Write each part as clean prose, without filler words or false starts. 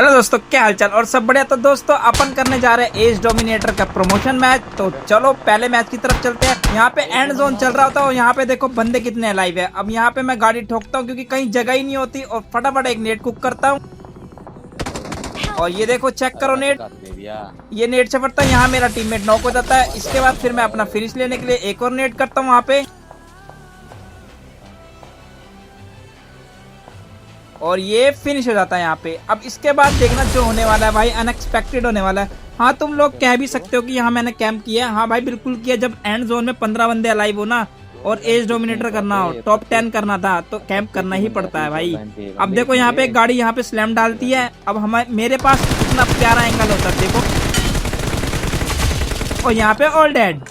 Hello दोस्तों, क्या हालचाल और सब बढ़िया। तो दोस्तों अपन करने जा रहे हैं एज डोमिनेटर का प्रमोशन मैच। तो चलो पहले मैच की तरफ चलते हैं। यहाँ पे एंड जोन चल रहा होता है और यहाँ पे देखो बंदे कितने अलाइव है। अब यहाँ पे मैं गाड़ी ठोकता हूँ क्योंकि कहीं जगह ही नहीं होती और फटाफट एक नेट कुक करता हूँ। और ये देखो चेक करो नेट, ये नेट से पड़ता है, यहाँ मेरा टीममेट नॉक हो जाता है। इसके बाद फिर मैं अपना फिनिश लेने के लिए एक और नेट करता हूँ वहाँ पे, और ये फिनिश हो जाता है यहाँ पे। अब इसके बाद देखना जो होने वाला है भाई, अनएक्सपेक्टेड होने वाला है। हाँ तुम लोग कह भी सकते हो कि यहाँ मैंने कैंप किया है। हाँ भाई बिल्कुल किया। जब एंड जोन में 15 बंदे अलाइव हो ना और एज डोमिनेटर करना हो, टॉप 10 करना था, तो कैंप करना ही पड़ता है भाई। अब देखो यहाँ पे एक गाड़ी यहाँ पे स्लैम डालती है। अब हमारे मेरे पास इतना प्यारा एंगल होता है देखो, और यहाँ पे ऑल डेड।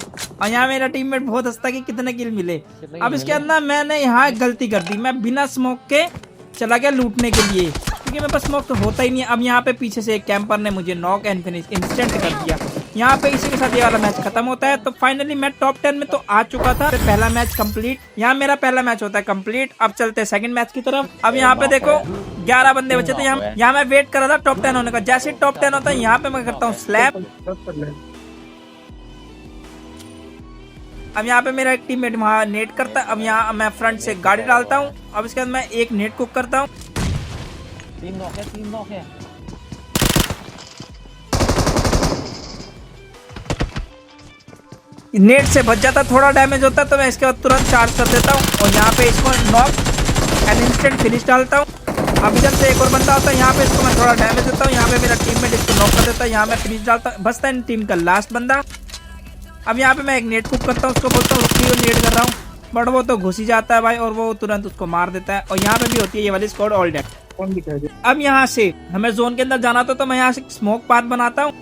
और यहाँ मेरा टीममेट बहुत हंसता कि कितने किल मिले। अब इसके अंदर मैंने यहाँ गलती कर दी, मैं बिना स्मोक के चला गया लूटने के लिए क्योंकि मेरे पास स्मोक तो होता ही नहीं है। अब यहाँ पे पीछे से एक कैंपर ने मुझे नॉक एंड फिनिश इंस्टेंट कर दिया। यहाँ पे इसी के साथ ये वाला मैच खत्म होता है। तो फाइनली मैं टॉप 10 में तो आ चुका था। पहला मैच कंप्लीट, यहाँ मेरा पहला मैच होता है कंप्लीट। अब चलते हैं सेकंड मैच की तरफ। अब यहाँ पे देखो 11 बंदे बचे थे। यहाँ मैं वेट कर रहा था टॉप 10 होने का। जैसे टॉप 10 होता है यहाँ पे मैं करता हूँ स्लैप। अब यहाँ पे मेरा एक टीममेट वहाँ नेट करता है। अब यहाँ मैं फ्रंट से गाड़ी डालता हूँ। अब इसके बाद मैं एक नेट कुक करता हूँ। तीन नॉक है। नेट से बच जाता, थोड़ा डैमेज होता तो मैं इसके बाद तुरंत चार्ज कर देता हूँ और यहाँ पे इसको नॉक एंड इंस्टेंट फिनिश डालता हूँ। अब इधर से एक और बंदा आता है, यहाँ पे इसको मैं थोड़ा डैमेज देता हूँ। यहाँ पे मेरा टीममेट इसको नॉक कर देता है, यहाँ मैं फिनिश डालता हूँ। बसता है टीम का लास्ट बंदा। अब यहाँ पे मैं एक नेट कुक करता हूँ, उसको बोलता हूँ नेट कर रहा हूँ, बट वो तो घुस ही जाता है भाई और वो तुरंत उसको मार देता है। और यहाँ पे भी होती है ये वाली स्क्वाड ऑल डेड। अब यहाँ से हमें जोन के अंदर जाना था तो मैं यहाँ से स्मोक पाथ बनाता हूँ।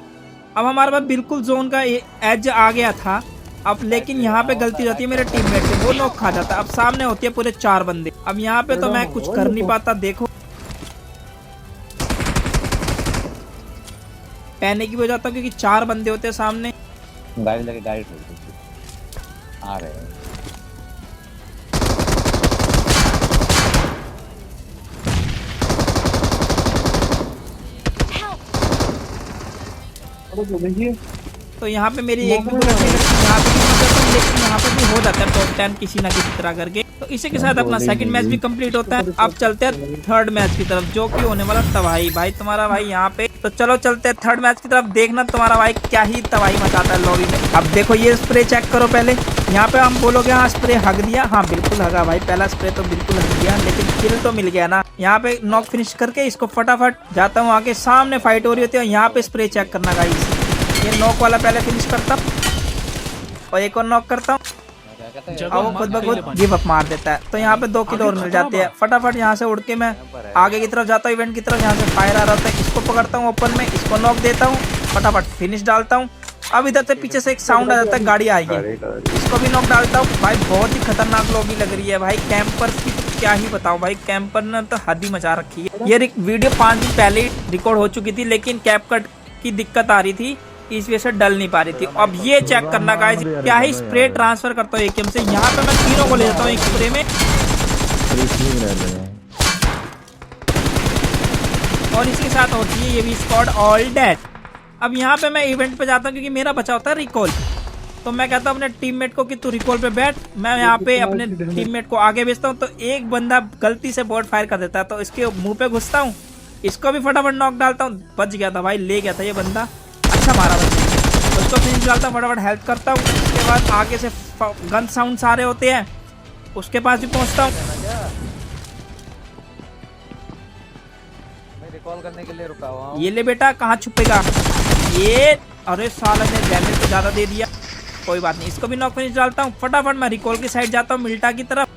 अब हमारे पास बिल्कुल जोन का एज आ गया था। अब लेकिन यहाँ पे गलती होती है मेरे टीममेट से, वो नॉक खा जाता है। अब सामने होती है पूरे 4 बंदे। अब यहाँ पे तो मैं कुछ कर नहीं पाता। देखो पैनिक हो जाता हूँ क्योंकि 4 बंदे होते हैं सामने। गाड़ी लगे, गाड़ी आ रहे हैं। तो यहाँ पे मेरी एक भी बुलेट नहीं लगती, यहाँ पे भी नहीं करता हूँ, लेकिन यहाँ पे भी हो जाता है टॉप 10 किसी ना किसी तरह करके। तो इसी के साथ अपना सेकंड मैच भी कंप्लीट होता है। अब चलते हैं थर्ड मैच की तरफ, जो कि होने वाला तबाही भाई तुम्हारा भाई यहाँ पे। तो चलो चलते हैं थर्ड मैच की तरफ, देखना तुम्हारा भाई क्या ही तबाही मचाता है लॉबी में। अब देखो ये स्प्रे चेक करो पहले। यहाँ पे हम बोलोगे हाँ स्प्रे हक दिया, हाँ बिल्कुल हगा भाई, पहला स्प्रे तो बिल्कुल हक दिया, लेकिन किल तो मिल गया ना। यहाँ पे नॉक फिनिश करके इसको फटाफट जाता हूँ आगे, सामने फाइट हो रही होती है। यहाँ पे स्प्रे चेक करना गाइस, ये नॉक वाला पहले फिनिश करता हूँ और एक और नॉक करता हूँ और वो खुद ब खुद गिव अप मार देता है। तो यहाँ पे 2 किल और मिल जाते हैं। फटाफट यहाँ से उड़ के मैं आगे की तरफ जाता हूँ, इवेंट की तरफ। यहाँ से फायर आ रहा होता है, इसको पकड़ता हूँ ओपन में, इसको नॉक देता हूँ, फटाफट फिनिश डालता हूँ। अब इधर से पीछे से एक साउंड आ जाता है, गाड़ी आई है, इसको भी नॉक डालता हूँ। भाई बहुत ही खतरनाक लॉबी लग रही है भाई। कैंपर्स की तो क्या ही बताऊं भाई, कैंपर ने तो हद ही मचा रखी है। ये वीडियो 5 दिन पहले ही रिकॉर्ड हो चुकी थी, लेकिन कैपकट की दिक्कत आ रही थी, इस वजह से डल नहीं पा रही थी। अब ये चेक करना गाइस, क्या ही स्प्रे ट्रांसफर करता हूँ एकेएम से। यहाँ पे मैं तीनों को ले जाता हूँ एक स्प्रे में और इसके साथ होती है ये भी स्क्वाड ऑल डेड। अब यहाँ पे मैं इवेंट पे जाता हूँ क्योंकि मेरा बचा होता है रिकॉल। तो मैं कहता हूँ अपने टीममेट को कि तू रिकॉल पे बैठ, मैं यहाँ पे अपने टीममेट को आगे भेजता हूँ। तो एक बंदा गलती से बोर्ड फायर कर देता है, तो इसके मुंह पे घुसता हूँ, इसको भी फटाफट नॉक डालता हूँ। बच गया था भाई, ले गया था ये बंदा, अच्छा मारा भाई। उसको फिनिश डालता हूँ, फटाफट हेल्प करता हूँ। उसके बाद आगे से गन साउंड सारे होते हैं, उसके पास भी पहुँचता हूँ। मैं रिकॉल करने के लिए रुका हुआ हूँ। ये ले बेटा, कहाँ छुपेगा ये। अरे साला ने डैमेज तो ज्यादा दे दिया, कोई बात नहीं, इसको भी नॉक फिनिश डालता हूँ। फटाफट मैं रिकॉल की साइड जाता हूँ, मिल्टा की तरफ।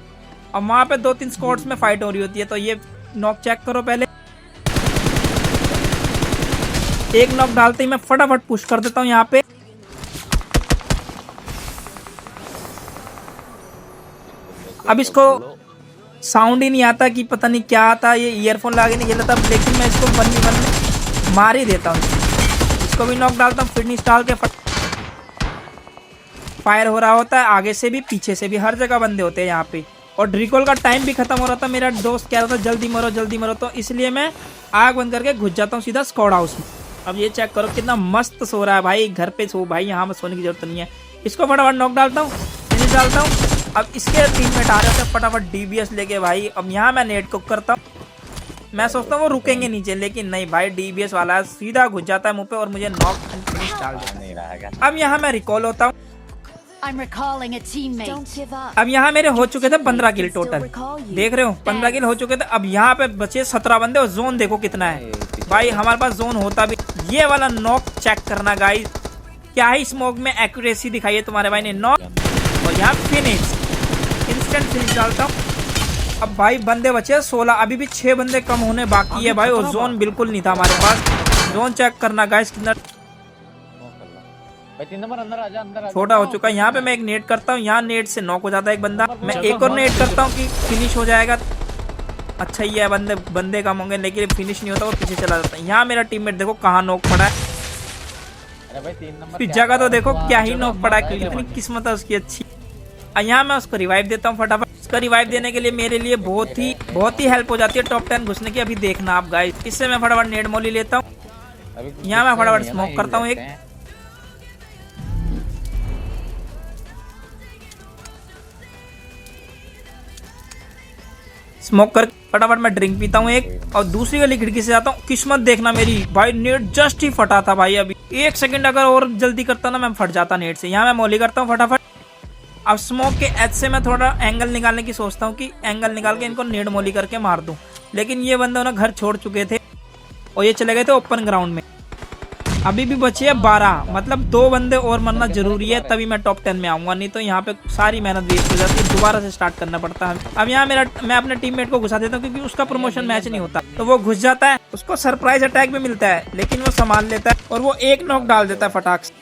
और वहाँ पे 2-3 स्क्वाड्स में फाइट हो रही होती है। तो ये नॉक चेक करो पहले, एक नॉक डालते ही मैं फटाफट पुश कर देता हूँ यहाँ पे। अब इसको साउंड ही नहीं आता कि पता नहीं क्या आता, ये ईयरफोन लगा के नहीं खेला था, लेकिन मैं इसको 1v1 में मार ही देता हूँ। इसको भी नॉक डालता हूँ, फिनिश डाल के फायर हो रहा होता है आगे से भी पीछे से भी, हर जगह बंदे होते हैं यहाँ पे। और रिकॉल का टाइम भी खत्म हो रहा था। मेरा दोस्त कह रहा था जल्दी मरो, तो इसलिए मैं आग बंद करके घुस जाता हूँ सीधा स्क्वाड हाउस में। अब ये चेक करो कितना मस्त सो रहा है भाई, घर पे सो भाई, यहाँ में सोने की जरूरत नहीं है। इसको फटाफट नॉक डालता हूँ, फिनिश डालता हूँ। अब इसके टीममेट आ रहे थे फटाफट डीबीएस लेके भाई। अब यहाँ मैं नेट कुक करता हूँ, मैं सोचता हूँ वो रुकेंगे नीचे, लेकिन नहीं भाई, डीबीएस वाला है, सीधा घुस जाता है मुंह पे और मुझे नॉक फिनिश डाल देता है। अब यहाँ मैं रिकॉल होता हूँ। अब यहाँ मेरे हो चुके थे 15 किल टोटल, देख रहे हो 15 किल हो चुके थे। अब यहाँ पे बचे 17 बंदे और जोन देखो कितना है भाई, हमारे पास जोन होता भी। ये वाला नॉक चेक करना गाइस, क्या ही स्मोक में एक्यूरेसी दिखाई है तुम्हारे भाई ने। नॉक और यहाँ फिनिश, इंस्टेंट फिनिश डालता हूँ। अब भाई बंदे बचे 16, अभी भी 6 बंदे कम होने बाकी है भाई, और जोन बिल्कुल नहीं था हमारे पास। जोन चेक करना गाइस कितना 3 नंबर अंदर आजा, अंदर छोटा हो चुका है। यहाँ पे मैं एक नेट करता हूँ, यहाँ नेट से नॉक हो जाता है एक बंदा। मैं एक और नेट करता हूँ कि फिनिश हो जाएगा। अच्छा ही है, बंदे कम होंगे लेकिन फिनिश नहीं होता, वो पीछे चला जाता है। यहाँ मेरा टीममेट देखो कहाँ नॉक पड़ा है। अरे भाई 3 नंबर इस जगह तो देखो क्या ही नॉक पड़ा है, कितनी किस्मत है उसकी अच्छी। यहाँ मैं उसको रिवाइव देता हूँ फटाफट। उसका रिवाइव देने के लिए मेरे लिए बहुत ही हेल्प हो जाती है टॉप 10 घुसने की। अभी देखना आप गाइस, इससे मैं फटाफट नेट मोली लेता हूँ। यहाँ मैं फटाफट स्मोक करता हूँ एक। स्मोक कर फटाफट मैं ड्रिंक पीता हूँ एक, और दूसरी वाली खिड़की से जाता हूँ। किस्मत देखना मेरी भाई, नेट जस्ट ही फटा था भाई। अभी 1 सेकंड अगर और जल्दी करता ना, मैं फट जाता नेट से। यहाँ मैं मोली करता हूँ फटाफट। अब स्मोक के एज से मैं थोड़ा एंगल निकालने की सोचता हूँ कि एंगल निकाल के इनको नेट मोली करके मार दूं, लेकिन ये बंदे ना घर छोड़ चुके थे और ये चले गए थे ओपन ग्राउंड में। अभी भी बचे है 12, मतलब 2 बंदे और मरना जरूरी है, तभी मैं टॉप 10 में आऊंगा, नहीं तो यहाँ पे सारी मेहनत वेस्ट हो जाती है, दोबारा से स्टार्ट करना पड़ता है। अब यहाँ मैं अपने टीममेट को घुसा देता हूँ क्योंकि उसका प्रमोशन मैच नहीं होता, तो वो घुस जाता है। उसको सरप्राइज अटैक भी मिलता है, लेकिन वो संभाल लेता है और वो एक नॉक डाल देता है फटाक से।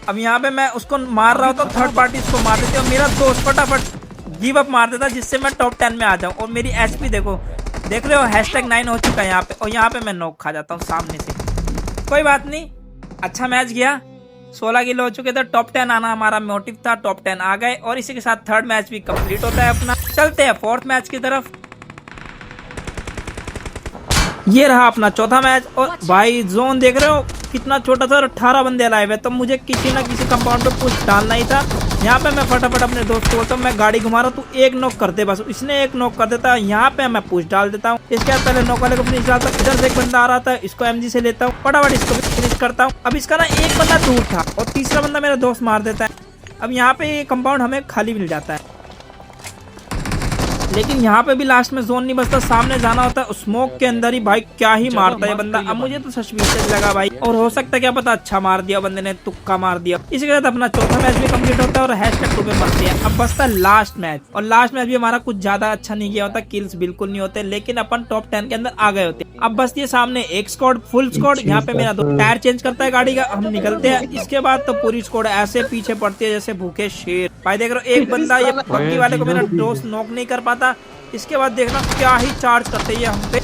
अब यहाँ पे मैं उसको मार रहा होता हूँ, थर्ड पार्टी उसको मार देती है और मेरा दोस्त फटाफट गिव अप मार देता, जिससे मैं टॉप 10 में आ जाऊं। और मेरी एचपी देखो, देख रहे हो #9 हो चुका है यहाँ पे, और यहाँ पे मैं नॉक खा जाता हूँ सामने से। कोई बात नहीं, अच्छा मैच गया, 16 किलो हो चुके थे। टॉप 10 आना हमारा मोटिव था, टॉप 10 आ गए और इसी के साथ थर्ड मैच भी कंप्लीट होता है अपना। चलते हैं फोर्थ मैच की तरफ। ये रहा अपना चौथा मैच, और भाई जोन देख रहे हो कितना छोटा था और 18 बंदे अलाइव है, तो मुझे किसी ना किसी कंपाउंड पे पुश डालना ही था। यहाँ पे मैं फटाफट अपने दोस्त को बोलता हूँ मैं गाड़ी घुमा रहा हूँ, तू एक नॉक कर दे बस। इसने एक नॉक कर देता है, यहाँ पे मैं पुश डाल देता हूँ। इसके बाद पहले नॉक वाले को फिनिश डालता हूँ। इधर से एक बंदा आ रहा था, इसको एमजी से लेता हूँ, फटाफट इसको भी फिनिश करता हूँ। अब इसका ना एक बंदा दूर था और तीसरा बंदा मेरा दोस्त मार देता है। अब यहाँ पे ये कंपाउंड हमें खाली मिल जाता है, लेकिन यहाँ पे भी लास्ट में जोन नहीं बचता, सामने जाना होता है। स्मोक के अंदर ही भाई क्या ही मारता है बंदा। अब मुझे तो सस्पिशियस लगा भाई, और हो सकता है क्या पता अच्छा मार दिया बंदे ने, तुक्का मार दिया। इसी के साथ अपना चौथा मैच भी कंप्लीट होता है और #2 पे मरते हैं। अब बचता है लास्ट मैच, और लास्ट मैच भी हमारा कुछ ज्यादा अच्छा नहीं गया होता, किल्स बिल्कुल नहीं होते, लेकिन अपन टॉप 10 के अंदर आ गए होते। अब बचती है सामने एक स्क्वाड, फुल स्क्वाड। यहाँ पे मेरा दोस्त टायर चेंज करता है गाड़ी का, हम निकलते हैं। इसके बाद तो पूरी स्क्वाड ऐसे पीछे पड़ती है जैसे भूखे शेर। भाई देख रहे हो एक बंदा ये पक्की वाले को मेरा दोस्त नॉक नहीं कर पाता। इसके बाद देखना क्या ही चार्ज करते हैं हम पे।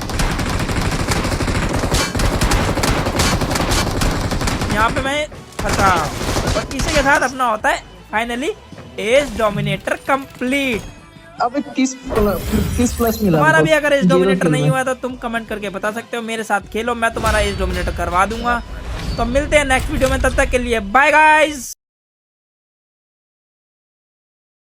यहाँ पे मैं फंसा, और इसी के साथ अपना होता है फाइनली एज डोमिनेटर कंप्लीट। अब 30+ मिला। तुम्हारा भी अगर एज डोमिनेटर नहीं हुआ तो तुम कमेंट करके बता सकते हो, मेरे साथ खेलो, मैं तुम्हारा एज डोमिनेटर करवा दूंगा। तो मिलते हैं नेक्स्ट वीडियो में, तब तक के लिए बाय गाइस।